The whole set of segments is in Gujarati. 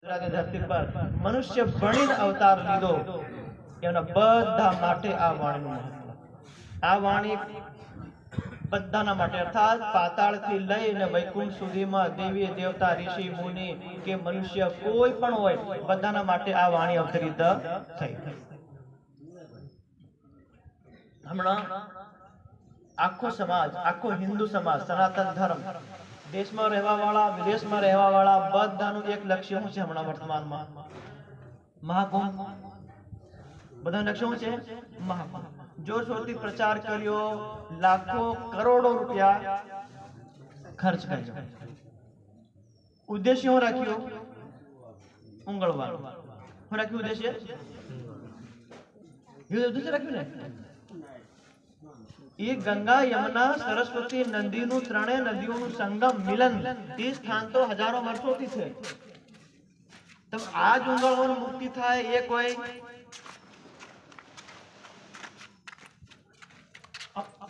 ધરતી પર મનુષ્ય બનીને અવતાર લીધો એના બધા માટે આ વાણીનું મહત્વ। આ વાણી બધાના માટે અર્થાત પાતાળથી લઈને વૈકુંઠ સુધીમાં દેવી દેવતા ઋષિ મુનિ કે મનુષ્ય કોઈ પણ હોય બધાના માટે આ વાણી અવતરિત થઈ। હમણાં આખો સમાજ, આખો હિન્દુ સમાજ, સનાતન ધર્મ, દેશમાં રહેવા વાળા, વિદેશમાં રહેવા વાળા બધાનું એક લક્ષ્ય શું છે હમણાં વર્તમાનમાં? મહાકુંભ। બધાનું લક્ષ્ય શું છે? મહાકુંભ। જોરશોરથી પ્રચાર કર્યો, લાખો કરોડો રૂપિયા ખર્ચ કર્યો। ઉદ્દેશ્ય શું રાખ્યો? ઉંગળવાનું। શું રાખ્યું ઉદ્દેશ્ય? ઉદ્દેશ્ય રાખ્યું ને એ ગંગા યમુના સરસ્વતી નદીનું ત્રણેય નદીઓનું સંગમ મિલન એ સ્થાન તો હજારો વર્ષોથી છે। તો આ જ ઉંગળવાનું મુક્તિ થાય એ કોઈ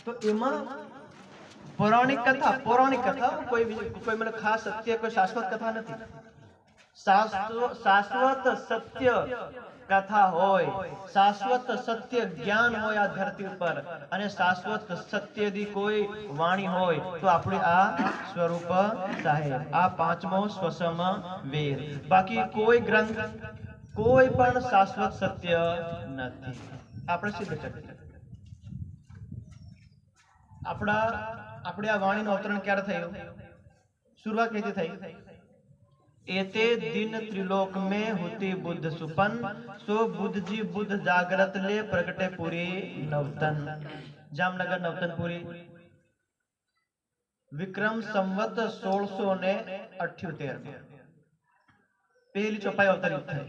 તો એમાં પૌરાણિક કથા કોઈ મને ખાસ સત્ય કોઈ શાશ્વત કથા નથી। શાશ્વત સત્ય કથા હોય, શાશ્વત સત્ય જ્ઞાન હોય આ ધરતી ઉપર અને શાશ્વત સત્યની કોઈ વાણી હોય તો આપણે આ સ્વરૂપ સાહેબ, આ પાંચમો સ્વસમ વેદ। બાકી કોઈ ગ્રંથ, કોઈ પણ શાશ્વત સત્ય નથી। આપણે સિદ્ધ કરીએ આપણે આ વાણીનું અવતરણ ક્યારે થયું? શરૂઆત कैसे થઈ? एते दिन त्रिलोक में होती बुद्ध सुपन, सो बुद्ध जी बुद्ध जागृत ले प्रगटे पुरी नवतन। जामनगर नवतनपुरी विक्रम संवत 1678 पहली चौपाई अवतरित થઈ।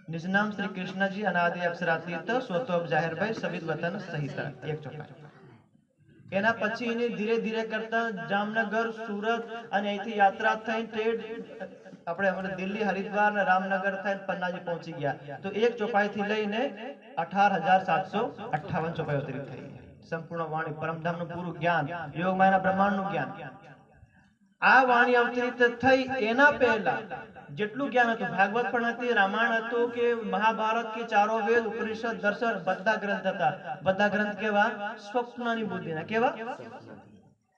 निज नाम श्री कृष्ण जी अनादि अक्षरातीत स्वतोब जाहिर भाई सविद वतन सहित एक चौपाई। એના પછી એને ધીરે ધીરે કરતા જામનગર, સુરત અને અહીંથી યાત્રા થઈ આપણે દિલ્હી, હરિદ્વાર, રામનગર થઈને પન્નાજી પહોંચી ગયા તો એક ચોપાઈ થી લઈને 18,758 ચોપાઈ અવતરિત થઈ। સંપૂર્ણ વાણી, પરમધામનું પૂરું જ્ઞાન, યોગ માયાના બ્રહ્માંડનું જ્ઞાન। આ વાણી અવતરિત થઈ એના પહેલા જેટલું જ્ઞાન હતું, ભાગવત પણ હતી, રામાયણ હતું કે મહાભારત કે ચારો વેદ, ઉપનિષદ, દર્શન બધા ગ્રંથ હતા। બધા ગ્રંથ કેવા? સ્વપ્નની બુદ્ધિના। કેવા?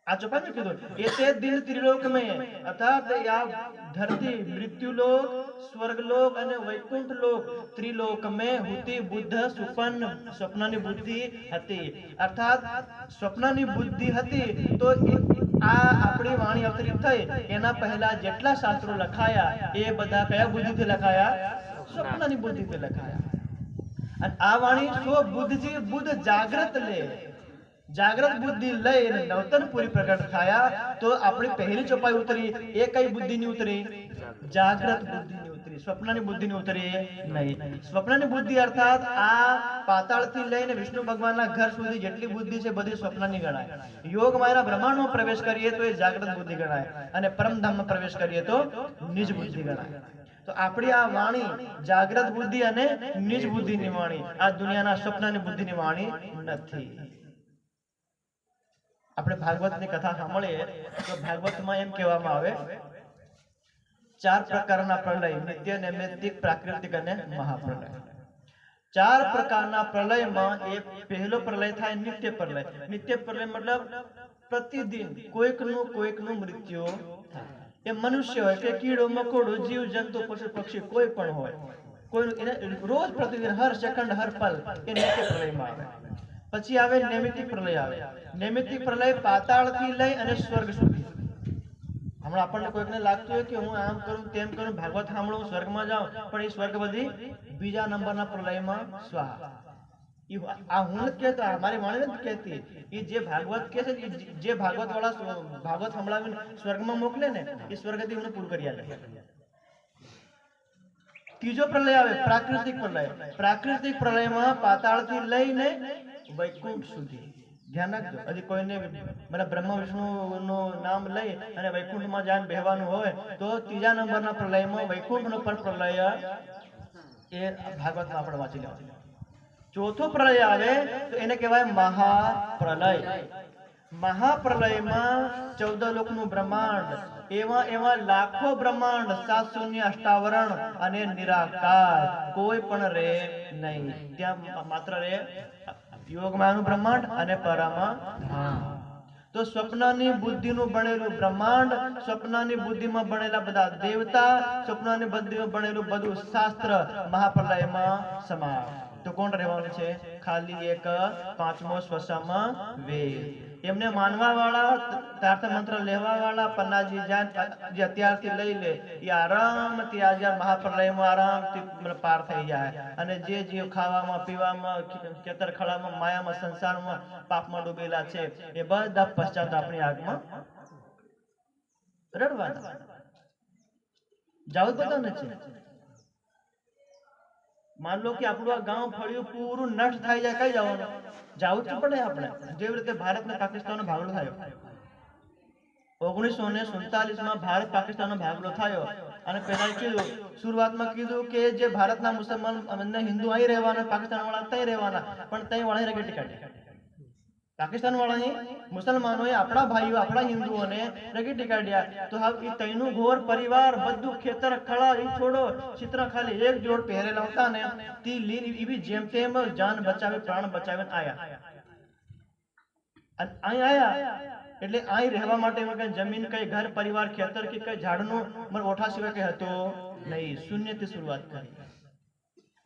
આ ચોપાઈ में કીધું એતે દિન ત્રિલોક में અર્થાત આ ધરતી, મૃત્યુલોક, સ્વર્ગલોક અને વૈકુંઠ લોક ત્રિલોક में होती बुद्ध सुपन, સ્વપ્નની બુદ્ધિ હતી। અર્થાત સ્વપ્નની બુદ્ધિ હતી તો આ આપણી વાણી અવતરિત થઈ એના પહેલા જેટલા શાસ્ત્રો લખાયા એ બધા કયા બુદ્ધિથી લખાયા? સ્વપ્નની બુદ્ધિથી લખાયા। અને આ વાણી સો બુદ્ધજી બુદ્ધ જાગૃત લે, જાગૃત બુદ્ધિ લઈને નવતનપુરી પ્રગટ થયા તો આપણી પહેલી ચોપાઈ ઉતરી એ કઈ બુદ્ધિની ઉતરી? જાગૃત બુદ્ધિની ઉતરી, સ્વપ્નની બુદ્ધિની ઉતરી નહીં। સ્વપ્નની બુદ્ધિ અર્થાત આ પાતાળથી લઈને વિષ્ણુ ભગવાનના ઘર સુધી જેટલી બુદ્ધિ છે બધી સ્વપ્નની ગણાય। યોગ માયાના બ્રહ્માંડમાં પ્રવેશ કરીએ તો એ જાગૃત બુદ્ધિ ગણાય અને પરમધામમાં પ્રવેશ કરીએ તો નિજ બુદ્ધિ ગણાય। તો આપણી આ વાણી જાગૃત બુદ્ધિ અને નિજ બુદ્ધિની વાણી, આ દુનિયાના સ્વપ્નની બુદ્ધિની વાણી નથી। આપણે ભાગવતની કથા સાંભળીએ તો ભાગવતમાં એમ કહેવામાં આવે 4 પ્રકારના પ્રલય, નિત્ય, નૈમિત્તિક, પ્રાકૃતિક અને મહાપ્રલય। 4 પ્રકારના પ્રલયમાં એક પહેલો પ્રલય થાય નિત્ય પ્રલય। નિત્ય પ્રલય મતલબ પ્રતિદિન કોઈકનું મૃત્યુ થાય। એ મનુષ્ય હોય કે કીડો મકોડો, જીવ જંતુ, પશુ પક્ષી કોઈ પણ હોય, કોઈનું એને રોજ પ્રતિદિન હર સેકન્ડ હર પલ એ નિત્ય પ્રલયમાં આવે। પછી આવે નૈમિત્તિક પ્રલય આવે। નૈમિત્તિક પ્રલય પાતાળથી લઈ અને સ્વર્ગ સુધી। હમણાં આપણને કોઈકને લાગતું હોય કે હું આમ કરું તેમ કરું, ભાગવત સાંભળું, સ્વર્ગમાં જાઉં, પણ એ સ્વર્ગ બધી બીજા નંબરના પ્રલયમાં સ્વાહા। આ હું નથી કહેતો, મારી વાણી નથી કહેતી, એ જે ભાગવત કહે છે, જે ભાગવત વાળા ભાગવત સંભળાવીને સ્વર્ગમાં મોકલે ને એ સ્વર્ગથી હું પૂરું કરી આવે। ત્રીજો પ્રલય આવે પ્રાકૃતિક પ્રલય। પ્રાકૃતિક પ્રલયમાં પાતાળથી લઈને વૈકુંઠ સુધી। ધ્યાન રાખજો, હજી કોઈને મને બ્રહ્મા વિષ્ણુ નું નામ લઈ અને વૈકુંઠમાં જઈને બેહવાનું હોય તો ત્રીજા નંબરના પ્રલયમાં વૈકુંઠનો પણ પ્રલય એ ભાગવતમાં આપણે વાંચી લેવાનું। ચોથો પ્રલય આવે તો એને કહેવાય મહાપ્રલય। મહાપ્રલયમાં 14 લોકનું બ્રહ્માંડ, એવા એવા લાખો બ્રહ્માંડ, સાત શૂન્ય અષ્ટાવરણ અને નિરાકાર, કોઈ પણ રે નહીં. ત્યાં માત્ર રે યોગમાયાનું બ્રહ્માંડ અને પરમધામ. તો સ્વપ્નની બુદ્ધિનું બનેલું બ્રહ્માંડ, સ્વપ્નની બુદ્ધિમાં બનેલા બધા દેવતા, સ્વપ્નની બુદ્ધિમાં બનેલું બધું શાસ્ત્ર મહાપ્રલયમાં સમાપ્ત. તો કોણ રહેવાનું છે? ખાલી એક પાંચમો શ્વસમ વેદ. એમને માનવા વાળા, તાર્થ મંત્ર લેવા વાળા પન્નાજી જે અત્યારથી લઈ લે એ આરામથી આજે મહાપ્રલયમાં આરામથી પાર થઈ જાય. અને જે જીવ ખાવામાં, પીવામાં, ખેતર ખળામાં, માયામાં, સંસારમાં, પાપમાં ડૂબેલા છે એ બધા પશ્ચાત આપણી આગમાં રડવાના. જાવું બધાને છે. માન લો કે આપણું આ ગામ ફળિયું પૂરું નષ્ટ થઈ જાય, કઈ જવાનું? જાવું જ પડે આપણે. જેવી રીતે ભારત ને પાકિસ્તાનનો ભાગલો થયો 1947 ભારત પાકિસ્તાનનો ભાગલો થયો. અને પહેલા કીધું, શરૂઆતમાં કીધું કે જે ભારતના મુસલમાન અને હિન્દુ અહીં રહેવાના, પાકિસ્તાન વાળા ત્યાં રહેવાના, પણ ત્યાં વાળા રગેટી કાઢી. પાકિસ્તાન વાળાની મુસલમાનોએ આપણા ભાઈઓ, આપણા હિન્દુઓને રગેટી કાઢ્યા. તો હવે એ તઈનું ઘોર પરિવાર બધું ખેતર ખળા એ છોડો, ચિત્ર ખાલી એક જોડ પહેરેલા હતા ને તી લીન એવી જેમ તેમ જાન બચાવી, પ્રાણ બચાવીને આયા. અહીં આયા એટલે અહીં રહેવા માટે કઈ જમીન, કઈ ઘર પરિવાર, ખેતર કે કઈ ઝાડનું ઓઠા સિવાય કઈ હતો નહીં. શૂન્યથી શરૂઆત કરી.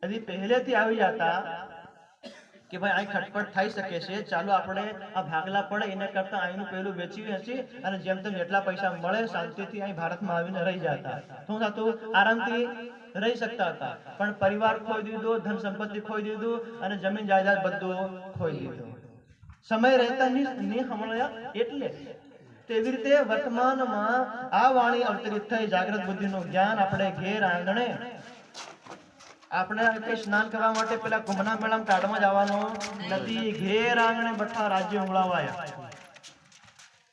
હજી પહેલેથી આવી જતા કે ભાઈ અહીં ખટપટ થઈ શકે છે, ચાલો આપણે આ ભાગલા પડે એને કરતા અહીંનું પેલું વેચી વેચી અને જેમ તેમ જેટલા પૈસા મળે શાંતિથી અહીં ભારતમાં આવીને રહી જતા. શું થતું? આરામથી રહી શકતા હતા. પણ પરિવાર ખોઈ દીધો, ધન સંપત્તિ ખોઈ દીધું અને જમીન જાયદાદ બધું ખોઈ દીધું. સમય રહેતા નહીં હમણાં. એટલે તેવી રીતે વર્તમાનમાં આ વાણી અવતરિત થઈ. જાગ્રત બુદ્ધિનું જ્ઞાન આપણે ઘેર આંગણે, આપણે કઈ સ્નાન કરવા માટે પેલા કુંભના મેળામાં ટાઢમાં જવાનો નથી. ઘેર આંગણે બઠા રાજ્ય ઉંગળાવાયા.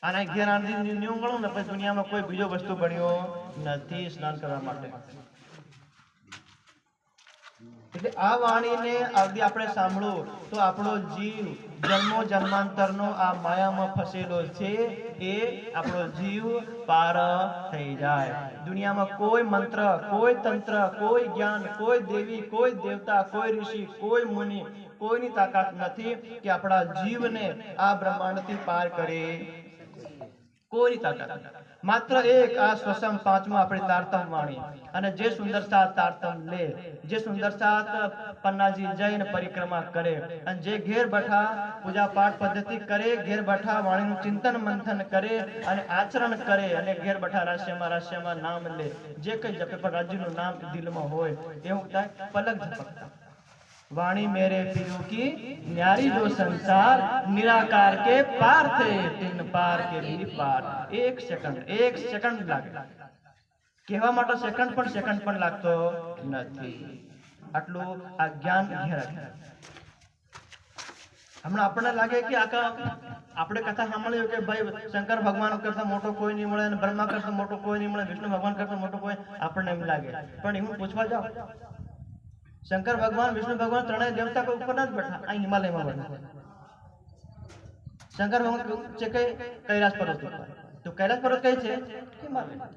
અને ઘેર આંગણે નહીં ઉંગળું ને પછી દુનિયામાં કોઈ બીજો વસ્તુ બન્યો નથી સ્નાન કરવા માટે. એટલે આ વાણીને આગળ આપણે સાંભળો તો આપણો જીવ જન્મો જન્માંતરનો આ માયામાં ફસેલો છે એ આપણો જીવ પાર થઈ જાય. દુનિયામાં કોઈ મંત્ર, કોઈ તંત્ર, કોઈ જ્ઞાન, કોઈ દેવી, કોઈ દેવતા, કોઈ ઋષિ, કોઈ મુનિ, કોઈની તાકાત નથી કે આપણા જીવને આ બ્રહ્માંડથી પાર કરે. કોઈની તાકાત નથી. માત્ર એક આ શ્વસમ પાંચમો આપણી તારતમ વાણી. અને જે સુંદર સાથ તારતમ લે, જે સુંદર સાથ પન્નાજી જઈને પરિક્રમા કરે, અને જે ઘેર બેઠા પૂજા પાઠ પદ્ધતિ કરે, ઘેર બેઠા વાણીનું ચિંતન મંથન કરે અને આચરણ કરે, અને ઘેર બેઠા રાષ્ટ્રમાં નામ લે, જે કઈ જપે પણ રાજ્યનું નામ દિલમાં હોય એવું થાય. પલક ઝપકતા वाणी मेरे पीरू की न्यारी जो संसार निराकार के पार थे तीन पार के भी पार. एक सेकंड लागे કહેવા માટે સેકન્ડ પણ લાગતો નથી. આટલું આ જ્ઞાન ઘેર. હમણાં આપણને લાગે કે આપણે કથા સાંભળ્યું કે ભાઈ શંકર ભગવાન કરતા મોટો કોઈ નહીં મળે અને બ્રહ્મા કરતા મોટો કોઈ નહીં મળે, વિષ્ણુ ભગવાન કરતા મોટો કોઈ, આપણને એમ લાગે. પણ એવું પૂછવા જાઓ, શંકર ભગવાન, વિષ્ણુ ભગવાન ત્રણેય દેવતા કોઈ ઉપર ના જ બેઠા, અહીં હિમાલયમાં બેઠા. શંકર ભગવાન છે કઈ કૈલાસ પર્વત ઉપર, તો કૈલાસ પર્વત કઈ છે? હિમાલય.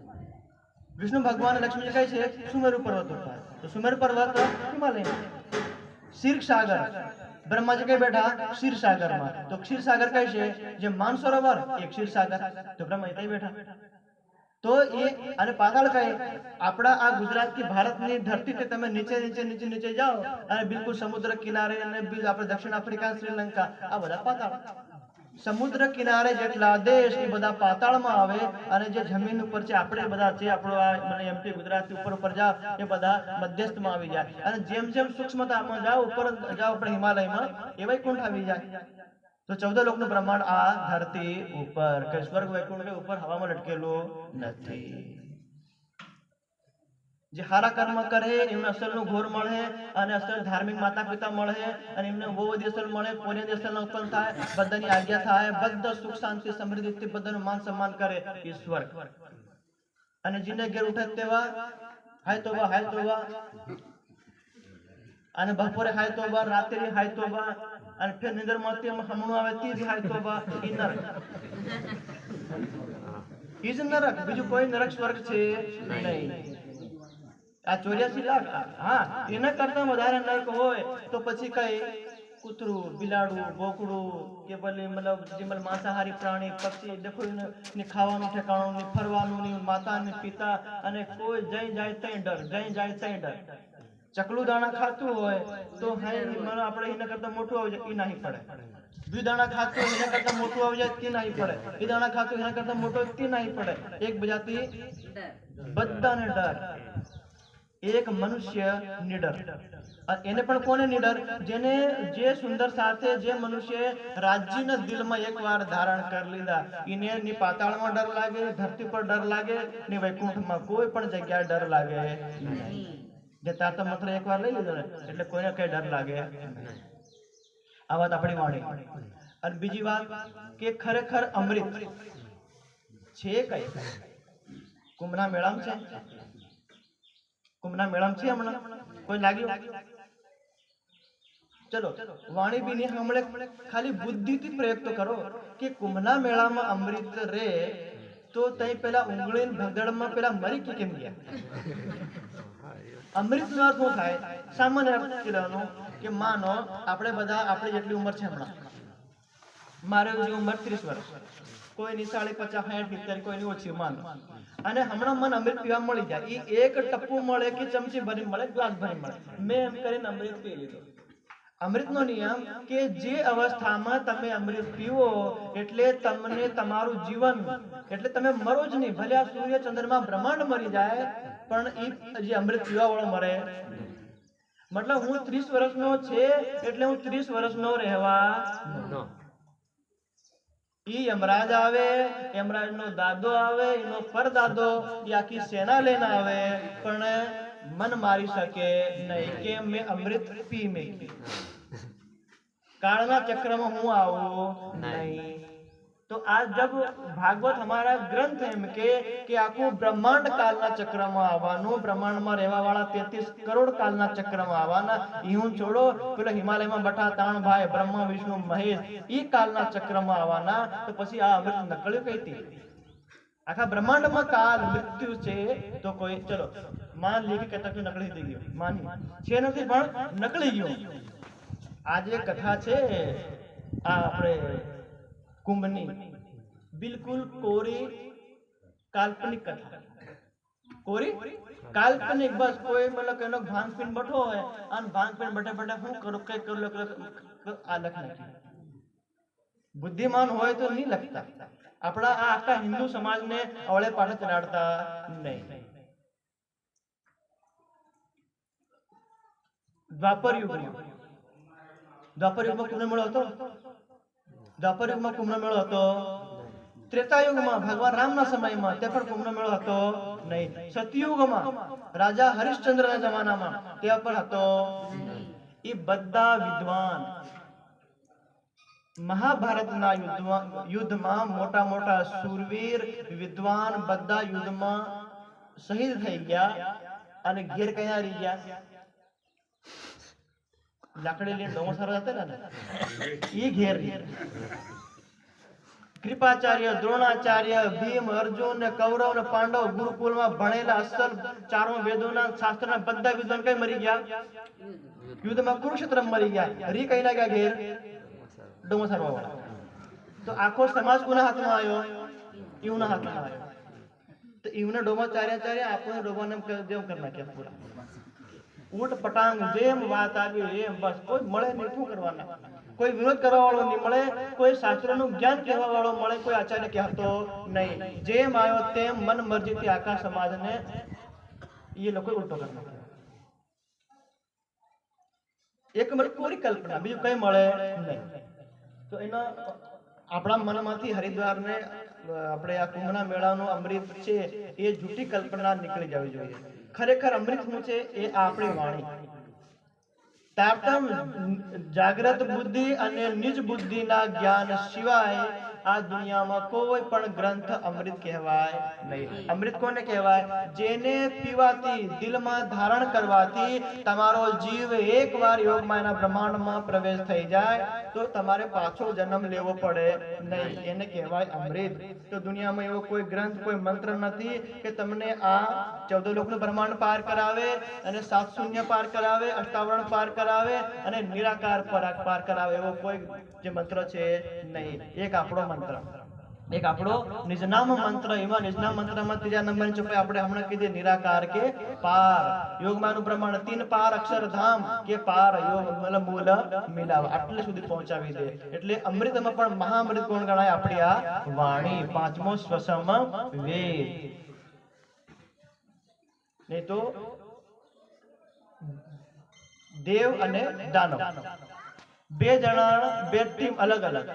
વિષ્ણુ ભગવાન લક્ષ્મી કઈ છે? સુમેરુ પર્વત ઉપર, તો સુમેરુ પર્વત હિમાલય. ક્ષીરસાગર બ્રહ્માજી કઈ બેઠા? ક્ષીરસાગરમાં, તો ક્ષીરસાગર કઈ છે? જે માનસરોવર એ ક્ષીરસાગર, તો બ્રહ્મા કઈ બેઠા? તો એ અને પાતાળ કઈ? આપણા આ ગુજરાત की ભારતની ધરતીથી તમે નીચે જાઓ અને બિલકુલ સમુદ્ર કિનારે અને આપણે દક્ષિણ આફ્રિકા, શ્રીલંકા, આ બધા પાતાળ. સમુદ્ર કિનારે જેટલા દેશ એ બધા પાતાળમાં આવે, અને જે જમીન ઉપર છે આપણે બધા છે, આપણો આ મને એમપી ગુજરાત ઉપર જાઓ એ બધા મધ્યસ્થમાં આવી જાય. અને જેમ જેમ સૂક્ષ્મતામાં જાઓ, ઉપર જાઓ આપણે હિમાલયમાં, એ વૈકુંઠ આવી જાય. તો 14 લોકનું બ્રહ્માંડ આ ધરતી ઉપર, કે સ્વર્ગ વૈકુંઠ ઉપર હવામાં લટકેલું નથી. જે હારા કર્મ કરે એમને અસલનું ઘોર મળે, અને અસલ ધાર્મિક માતા પિતા મળે, અને એમને બહુ બધી અસલ મળે, પુણ્ય અસલના ઉત્પન્ન થાય, બધાની આજ્ઞા થાય, બધા સુખ શાંતિ સમૃદ્ધિથી બધાનું માન સન્માન કરે, એ સ્વર્ગ. અને જીને ઘેર ઉઠે તેવા હાય તોબા, અને બપોરે હાય તોબા, રાત્રે હાય તોબા, અને ફેર નિંદર માંથી હમણું આવે તીજ હાય તોબા, એ નરક. ઈ જ નરક, બીજું કોઈ નરક સ્વર્ગ છે નહીં. આ 84 લાખ, હા, એના કરતા વધારે નરક હોય તો પછી કઈ કૂતરું, બિલાડું, બોકડું કે ભલે મતલબ જેમલ માંસાહારી પ્રાણી, પક્ષી, દેખો ને ખાવાનું ઠેકાણું નહીં, ફરવાનું નહીં, માતા ને પિતા અને કોઈ જઈ જાય તઈ ડર, જઈ જાય તઈ ડર. ચકલું દાણા ખાતું હોય તો મને આપણે એના કરતા મોટું આવી જાય એ નહીં પડે. બે દાણા ખાતું હોય એના કરતા મોટું આવી જાય તે નહીં પડે. એ દાણા ખાતું એના કરતા મોટો તે નહીં પડે. એકબીજાથી બધાને ડર. એક મનુષ્ય નિડર. એને પણ કોને નિડર? જેને જે સુંદર સાથે જે મનુષ્ય રાજ્યના દિલમાં એકવાર ધારણ કરી લીધા, એને ની પાતાળમાં ડર લાગે, ધરતી પર ડર લાગે, ની વૈકુંઠમાં કોઈ પણ જગ્યાએ ડર લાગે નહીં. જે તાતા મંત્ર એકવાર લઈ લીધો ને એટલે કોઈને કઈ ડર લાગે નહીં. આ વાત આપણી વાણી. અને બીજી વાત કે ખરેખર અમૃત છે કઈ? કુંભના મેળામાં છે? કુંભના મેળામાં છે હમણાં કોઈ લાગ્યું? ચલો વાણી બીની હમણે ખાલી બુદ્ધિથી પ્રયોગ તો કરો કે કુંભના મેળામાં અમૃત રે તો તઈ પેલા ઉંગળીન ભગદડમાં પેલા મરી કે કેમ ગયા? અમૃત નો અર્થ શું થાય? સામાન્ય અર્થ કહેવાનો કે માનો આપણે બધા આપણી જેટલી ઉંમર છે હમણાં, મારે ઉંમર 30 વર્ષ, કોઈની 50, 60, 70, કોઈની ઓછી માનો, અને હમણાં મને અમૃત પીવા મળી જાય, એ એક ટપ્પુ મળે કે ચમચી ભરી મળે, ગ્લાસ ભરી મળે, મેં એમ કરીને અમૃત પી લીધો. અમૃતનો નિયમ કે જે અવસ્થામાં તમે અમૃત પીવો એટલે તમને તમારું જીવન એટલે તમે મરો જ નહીં. ભલે આ સૂર્ય ચંદ્રમાં બ્રહ્માંડ મરી જાય પણ એ જે અમૃત પીવા વાળો મરે. મતલબ હું 30 વર્ષનો છે એટલે હું 30 વર્ષનો રહેવા. ઈ યમરાજ આવે, યમરાજ નો દાદો આવે, એનો પરદાદો, એ આખી સેના લઈને આવે પણ મન મારી શકે નહીં કે મેં અમૃત પી મેં. कालना चक्र में हूँ आओ नहीं। तो आज जब भागवत हमारा ग्रंथ है कि आखू ब्रह्मांड कालना चक्र में आवानो, ब्रह्मांड में रहवा वाला 33 करोड़ कालना चक्र में आवाना, यूं छोड़ो पेलो हिमालय में बठा ताण भाई ब्रह्मा विष्णु महेश ई कालना चक्र में आवाना, तो पछी आ अमृत नकळ्યું कईती आखा ब्रह्मांड में काल मृत्यु छे तो कोई चलो मान ली के कतक नकળી થઈ ગયો માની છે નથી પણ નકળી ગયો। आज एक कथा छे आ આપણે कुंभनी बिल्कुल कोरी काल्पनिक कथा, कोरी काल्पनिक बस कोई मतलब केनो भांग पीन बैठो है अन भांग पीन बैठे बैठे हूं करो के कर लो आ लख नहीं। बुद्धिमान होय तो नहीं लगता। अपना आ आखा हिंदू समाज ने अवळे पाठे चढ़ाड़ता नहीं। द्वापर युग में कुंभ मेळो हतो, द्वापर युग में कुंभ मेळो हतो। त्रेता युग में भगवान राम ना समय में ते पण कुंभ मेळो हतो नहीं। सतयुग में राजा हरिश्चंद्र ना जमाना में ते पण हतो नहीं। ई बद्धा विद्वान महाभारत ना युद्ध में मोटा मोटा शूरवीर विद्वान बद्धा युद्ध में शहीद थई गया अने घेर कया रही गया। लाकड़ी ले डोंगो सारा जाते ना ये घेर कृपाचार्य द्रोणाचार्य भीम अर्जुन ने कौरव ने पांडव गुरुकुल में भणेला असल चारों वेदों ना शास्त्र ना बद्धा विद्वान कई मरी गया युद्ध में कुरुक्षेत्र में मरी गया। री कई ना गया घेर डोंगो सारा वाला। तो आखो समाज कोना हाथ में आयो? यूना हाथ में आयो। तो यूने डोमा चार्य आपने डोमा ने जेम करना क्या पूरा ऊट पटांग जेम बात आवी एम बस कोई मळे नहीं શું કરવાના, કોઈ વિરોધ કરવા વાળો નહીં મળે, કોઈ શાસ્ત્રનું જ્ઞાન કહેવા વાળો મળે, કોઈ આચાર્ય કહેતો નહીં। જેમ આવ્યો તેમ મન મરજીથી આખા સમાજને એ લોકો ઉલટો કરી નાખ્યો। એક મળી કોરી કલ્પના બીજું કઈ મળે નહીં। તો એના આપણા મનમાંથી હરિદ્વારને આપણે આ કુંભના મેળાનો અમૃત છે એ જૂઠી કલ્પના નીકળી જવી જોઈએ। खरेखर अमृत हूँ छे ए आपणी वाणी। तारतम जागृत बुद्धि अने निज बुद्धि ना ज्ञान सिवाय આ દુનિયામાં કોઈ પણ ગ્રંથ અમૃત કહેવાય નહીં. અમૃત કોને કહેવાય? જેને પીવાથી, દિલમાં ધારણ કરવાથી તમારો જીવ એકવાર યોગમાયાના બ્રહ્માંડમાં પ્રવેશ થઈ જાય તો તમારે પાછો જન્મ લેવો પડે નહીં. એને કહેવાય અમૃત. તો દુનિયામાં એવો કોઈ ગ્રંથ, કોઈ મંત્ર નથી કે તમને આ 14 લોકનું બ્રહ્માંડ પાર કરાવે અને 7 શૂન્ય પાર કરાવે, 58 પાર કરાવે અને નિરાકાર પાર કરાવે. એવો કોઈ જે મંત્ર છે નહીં. એક આપણો મંત્ર, એક આપણો નિજનામ મંત્ર. એમાં નિજનામ મંત્રમાં 3જા નંબરની ચોપાઈ આપણે હમણાં કીધી, નિરાકાર કે પાર. યોગમાનું પ્રમાણ 3 પાર અક્ષરધામ કે પાર યોગ મતલબ મૂલ મિલાવ, આટલે સુધી પહોંચાવી દે. એટલે અમૃતમાં પણ મહાઅમૃત કોણ ગણાય? આપણી આ વાણી. 5મો સ્વસમ વેદ. નહીં તો દેવ અને દાનવ, બે જણા, બે ટીમ અલગ અલગ,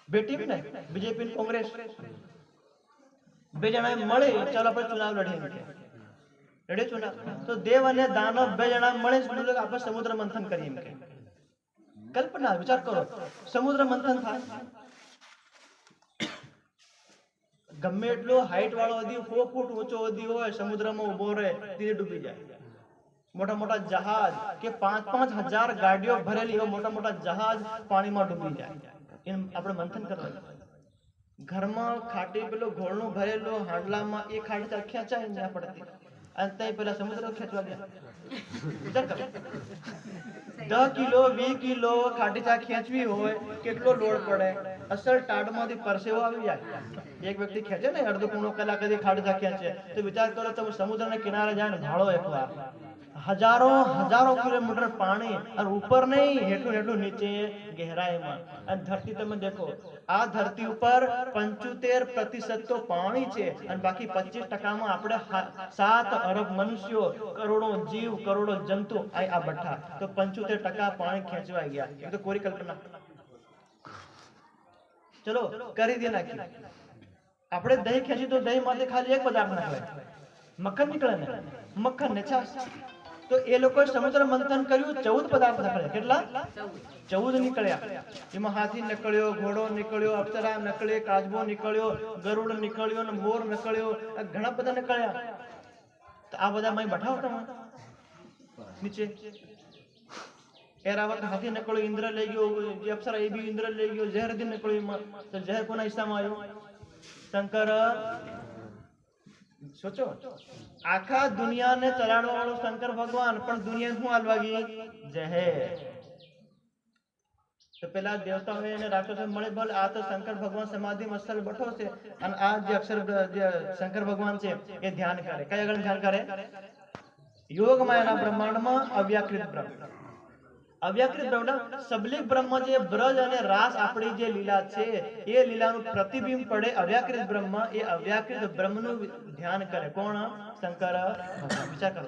બે ટીમ ને બીજેપી કોંગ્રેસ, બે જણા મળે, ચાલો આપણે ચુનાવ લડીએ, લડે ચુનાવ. તો દેવ અને દાનવ બે જણા મળે, આપણે સમુદ્ર મંથન કરીએ એમ કે. કલ્પના, વિચાર કરો, સમુદ્ર મંથન થાય. ગમે એટલો હાઈટ વાળો અધી 4 ફૂટ ઊંચો અધી હોય, સમુદ્રમાં ઉભો રહે, તે ડૂબી જાય. મોટા મોટા જહાજ કે 5-5 હજાર ગાડીઓ ભરેલી હોય, મોટા મોટા જહાજ પાણીમાં ડૂબી જાય. એને આપણે મંથન કરવા. ઘરમાં ખાટી પેલો ઘોળનું ભરેલો હાંડલામાં એ ખાટી ખેંચાય ના પડતી, અને ત્યાં પેલા સમુદ્ર ખેંચવા ગયા. વિચાર કરો, 10 કિલો 20 કિલો ખાટી ચા ખેંચવી હોય, કેટલો લોડ પડે. અસલ ટાઢમાંથી પરસેવો આવી જાય. એક વ્યક્તિ ખેંચે ને અડધો પોણો કલાક ખાટી ચા ખેંચે, તો વિચાર કરો તમે સમુદ્રના કિનારે જાય ને ભાળો એકવાર, હજારો કિલોમીટર પાણી, અને ઉપર નહીં, હેઠું નીચે ગહેરાઈમાં. અને ધરતી તમે દેખો, આ ધરતી ઉપર 75% તો પાણી છે, અને બાકી 25%માં આપણે 7 અરબ મનુષ્યો, કરોડો જીવ, કરોડો જંતુ આ બઠા. તો 75% પાણી ખેંચવાઈ ગયા. એ તો કોરી કલ્પના. ચલો કરી દે નાખી. આપણે દહીં ખેંચી તો દહીં માંથી ખાલી એક પદાર્થ નીકળે, મક્ખન નીકળે ને, મક્ખન ને છાશ. તો એ લોકોએ સમુદ્ર મંથન કર્યું, 14 પદાર્થ નીકળ્યા. કેટલા? 14 નીકળ્યા. એમાં હાથી નીકળ્યો, ઘોડો નીકળ્યો, અપ્સરા નીકળ્યો, કાચબો નીકળ્યો, ગરુડ નીકળ્યો, ને મોર નીકળ્યો, ઘણા બધા નીકળ્યા. તો આ બધા માં બઠાવો તમે નીચે. એરાવત હાથી નીકળ્યો, ઇન્દ્ર લઈ ગયો, જે અપ્સરા એ બી ઇન્દ્ર લઈ ગયો, ઝેર દી નીકળ્યો. એમાં તો ઝેર કોના હિસ્સામાં આવ્યો? શંકર. સોચો, આખા દુનિયાને ચલાડવા વાળો શંકર ભગવાન, પણ દુનિયા શું હાલવાગી? ઝેર. તો પેલા દેવતાઓ એને રાક્ષસો મળે, બોલ આ તો શંકર ભગવાન સમાધિ મસ્તલ બેઠો છે, અને આ જે અક્ષર જે શંકર ભગવાન છે એ ધ્યાન કરે. કઈ આગળ ધ્યાન કરે? યોગ માયાના બ્રહ્માંડમાં અવ્યાકૃત બ્રહ્મ. અવ્યાકૃત બ્રહ્મ, સબલિક બ્રહ્મ જે બ્રજ અને રાસ આપણી જે લીલા છે, એ લીલાનું પ્રતિબિંબ પડે અવ્યાકૃત બ્રહ્મ. એ અવ્યાકૃત બ્રહ્મનું ધ્યાન કરે. કોણ? શંકર ભગવાન. વિચાર કરો,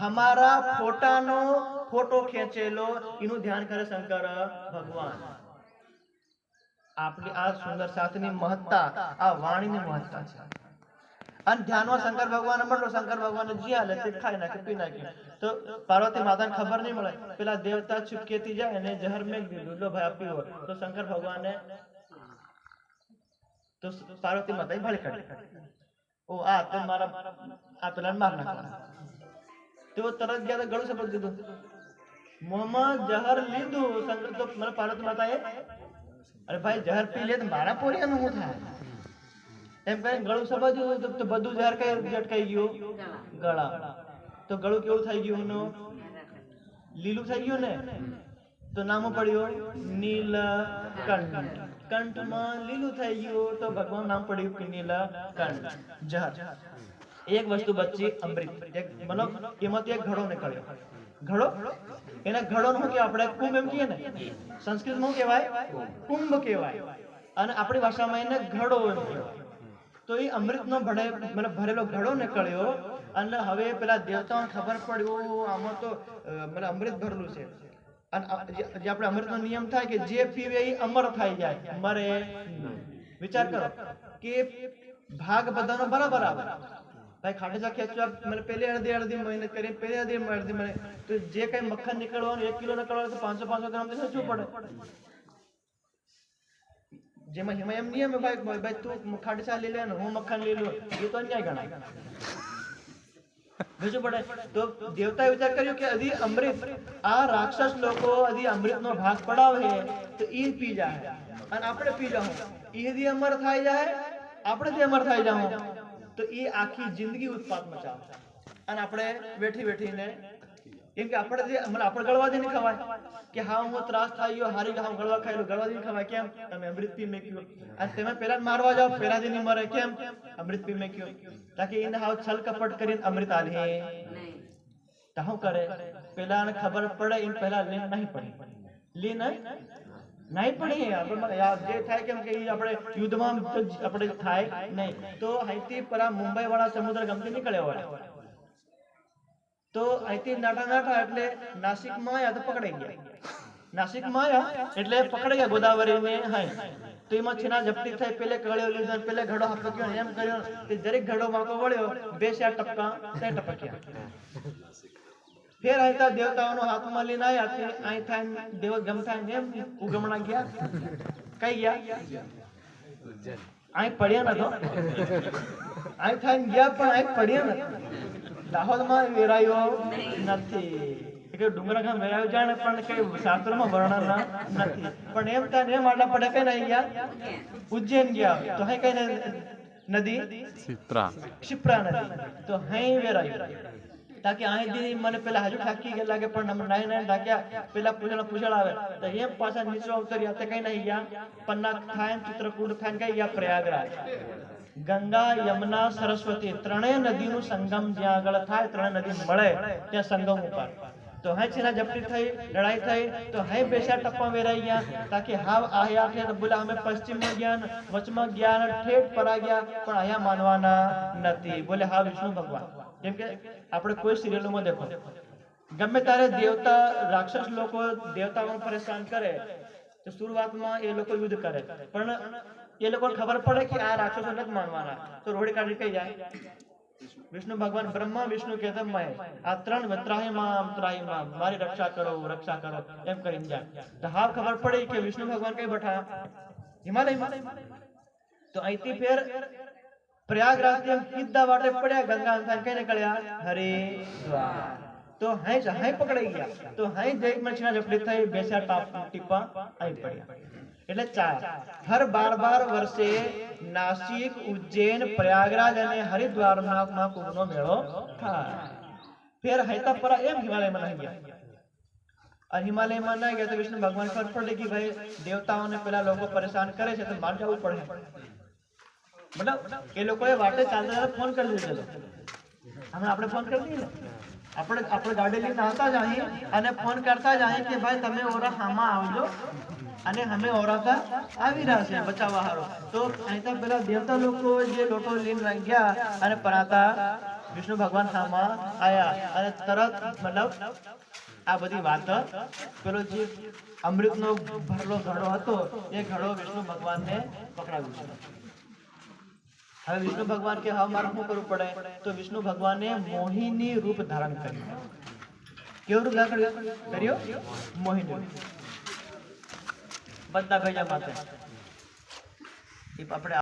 હમારા ફોટાનો ફોટો ખેંચેલો, એનું ધ્યાન કરે શંકર ભગવાન. આપણી આ સુંદર સાથની મહત્તા, આ વાણીની મહત્તા છે. અને ધ્યાનમાં શંકર ભગવાન મળો, શંકર ભગવાન જી હાલે તે ખાઈ નાખે, પી નાખે. તો પાર્વતી માતાને ખબર નહીં મળે. પેલા દેવતા ચૂપકેતી જાય અને જહર મેં દીધું, લો ભાઈ આપી હોય. તો શંકર ભગવાને, તો પાર્વતી માતા ભાળી કાઢી. ઓ આ તો મારા આ પેલા માર નાખવાના. તેઓ તરત ગયા, ગળું શપથ દીધું, મોહમ્મદ જહર લીધું. શંકર તો મને પાર્વતી માતાએ, અરે ભાઈ જહર પી લે તો મારા પોરિયાનું શું થાય એમ કરીને ગળું સમજ્યું. તો બધું જહર કઈ અટકાઈ ગયું? ગળા. તો ગળું કેવું થઈ ગયું? લીલું થઈ ગયું ને, તો નામ પડ્યું નીલકંઠ. કંઠમાં લીલું થઈ ગયું, તો ભગવાન નામ પડ્યું કે નીલકંઠ. જહર. એક વસ્તુ બચી, અમૃત. એક મતલબ એમાંથી એક ઘડો નીકળ્યો. ઘડો, એને ઘડો નું કે આપણે કુંભ એમ કહીએ ને, સંસ્કૃતમાં કહેવાય કુંભ કહેવાય, અને આપણી ભાષામાં એને ઘડો એમ કહેવાય. તો એ અમૃતનો ભરેલો ઘડો નીકળ્યો. અને હવે પેલા દેવતાઓને ખબર પડ્યું આમાં તો અમૃત ભરેલું છે. અને જે આપણે અમૃતનો નિયમ થાય કે જે પીવે એ અમર થઈ જાય, મરે. વિચાર કરો કે ભાગ બધાનો બરાબર આવે. ભાઈ ખાટેચા ખેંચવા પેલી અડધી મહેનત કરી, પેલી અડધી મહેનત, તો જે કઈ મક્ખન નીકળવાનું 1 કિલો નીકળવાનું તો 500 ગ્રામ ખેંચવું પડે. જેમાં એમ નિયમ હે ભાઈ તું ખાડસા લઈ લે ને હું મક્ખન લઈ લઉં, એ તો અન્યાય ગણાય. બીજું પડે તો દેવતાએ વિચાર કર્યો કે હજી અમૃત આ રાક્ષસ લોકો હજી અમૃતનો ભાગ પડાવે તો ઈ પી જાય અને આપણે પી જાઉં, ઈ હજી અમર થઈ જાય આપણે જે અમર થઈ જાઉં, તો ઈ આખી જિંદગી ઉત્પાત મચાવે અને આપણે બેઠી બેઠીને કેમ કે આપણે જે આપણે ગળવાથી નહીં ખવાય કે હા હું ત્રાસ થઈ ગયો હારી ગયા હું ગળવા ખાઈ લો, ગળવાથી નહીં ખવાય. કેમ? તમે અમૃત પી મેક્યો અને તમે પેલા મારવા જાઓ પેલાથી નહીં મરે. કેમ? અમૃત પી મેક્યો. તાકે એને હાવ છલ કપટ કરીને અમૃત આલે તો શું કરે પેલાને ખબર પડે એને પહેલા લીન નહીં પડી નહીં પડી આપણે જે થાય કેમ કે આપણે યુદ્ધમાં આપણે થાય નહીં તો અહીંથી પરા મુંબઈ વાળા સમુદ્ર ગમતી નીકળ્યા હોય તો અહીંથી નાટા એટલે નાસિકમાં આવ્યા તો પકડાઈ ગયા. નાસિકમાં આવ્યા એટલે પકડાઈ ગયા ગોદાવરીને હાય તો એમાં છીના ઝપટી થઈ પેલે કળ્યો લીધો પેલે ઘડો હપક્યો એમ કર્યો કે દરેક ઘડો માકો વળ્યો 2-4 ટપકા તે ટપક્યા. ફેર અહીંતા દેવતાઓનો હાથમાં લઈને આવ્યા અહીં થાય દેવ ગમ થાય એમ ઉગમણા ગયા કઈ ગયા અહીં પડ્યા નતો અહીં થાય ગયા પણ અહીં પડ્યા નથી. દાહોદમાં વેરાયો નથી કે ડુંગરા ગામ વેરાયો જાણે પણ કઈ શાસ્ત્રમાં વર્ણન નથી પણ એમ થાય એમ આટલા પડે કઈ નહીં ગયા ઉજ્જૈન ગયા તો અહીં કઈ નદી ક્ષિપ્રા નદી તો અહીં વેરાયો તાકે અહીંથી મને પેલા હજુ થાકી ગયા લાગે પણ નાઈ ઢાક્યા પેલા પૂછડ આવે તો એમ પાછા નીચે ઉતર્યા તે કઈ નહીં ગયા પન્ના થાય ચિત્રકૂટ થાય કઈ ગયા પ્રયાગરાજ. ગંગા યમુના સરસ્વતી ત્રણેય નદીનું સંગમ જ્યાં આગળ થાય ત્રણેય નદી મળે ત્યાં સંગમ ઉપર તો હે છેના ઝપટી થઈ લડાઈ થઈ તો હે બેસા ટપ્પા વેરાઈ ગયા તાકે હાવ આયા છે બોલા અમે પશ્ચિમમાં ગયા વચમાં ગયા ઠેઠ પરા ગયા પણ આયા માનવાના નથી. બોલે હા વિષ્ણુ ભગવાન જેમ કે આપણે કોઈ સિરિયલોમાં દેખો ગમે ત્યારે દેવતા રાક્ષસ લોકો દેવતાઓને પરેશાન કરે તો શરૂઆતમાં એ લોકો યુદ્ધ કરે પણ એ લોકોને ખબર પડે કે આ રાક્ષસો નથી માનવાના તો રોડી કાઢી કઈ જાય વિષ્ણુ ભગવાન બ્રહ્મા વિષ્ણુ કહેતા મહેશ આ ત્રણ ત્રાહિમામ મારી રક્ષા કરો એમ કરીને જાય તો હા ખબર પડી કે વિષ્ણુ ભગવાન કઈ બેઠા હિમાલયમાં તો અહીંથી ફેર પ્રયાગરાજ સીધા વાટે પડ્યા ગંગા કઈ નીકળ્યા હરિદ્વાર તો હાઈ પકડાઈ ગયા તો હાઈ જઈ મચના ઝપટી થઈ બેસા ટીપા અહીં પડ્યા એટલે 4 હર 12 વર્ષે નાસિક ઉજ્જૈન પ્રયાગરાજ અને હરિદ્વારમાં કુંભનો મેળો થાય. ફેર હૈતા પરા એમ હિમાલયમાં નહીં ગયા અને હિમાલયમાં ના ગયા તો વિષ્ણુ ભગવાન ખબર પડી કે ભાઈ દેવતાઓને પેલા લોકો પરેશાન કરે છે તો માર જવું પડે મતલબ એ લોકોએ વાટે ચાલતા ફોન કરી દીધેલો હમણાં આપણે ફોન કરી દઈએ આપણે ગાડી લઈને આવતા જાય અને ફોન કરતા જાય કે ભાઈ તમે ઓરા હામાં આવજો અને અમે ઓરાતા આવી રહ્યા છે બચાવવા હારો તો અહીં પેલા દેવતા લોકો જે લોટો લઈને ગયા અને પરાતા વિષ્ણુ ભગવાન હામાં આયા અને તરત મતલબ આ બધી વાત પેલો જે અમૃતનો ભરેલો ઘડો હતો એ ઘડો વિષ્ણુ ભગવાનને પકડાવ્યો છે. હવે વિષ્ણુ ભગવાન કે હવે મારે શું કરવું પડે તો વિષ્ણુ ભગવાને મોહિની રૂપ ધારણ કર્યું. કેવું રૂપ ધારણ કર્યું? મોહિની રૂપ. બધા ભેજા માથે આપણે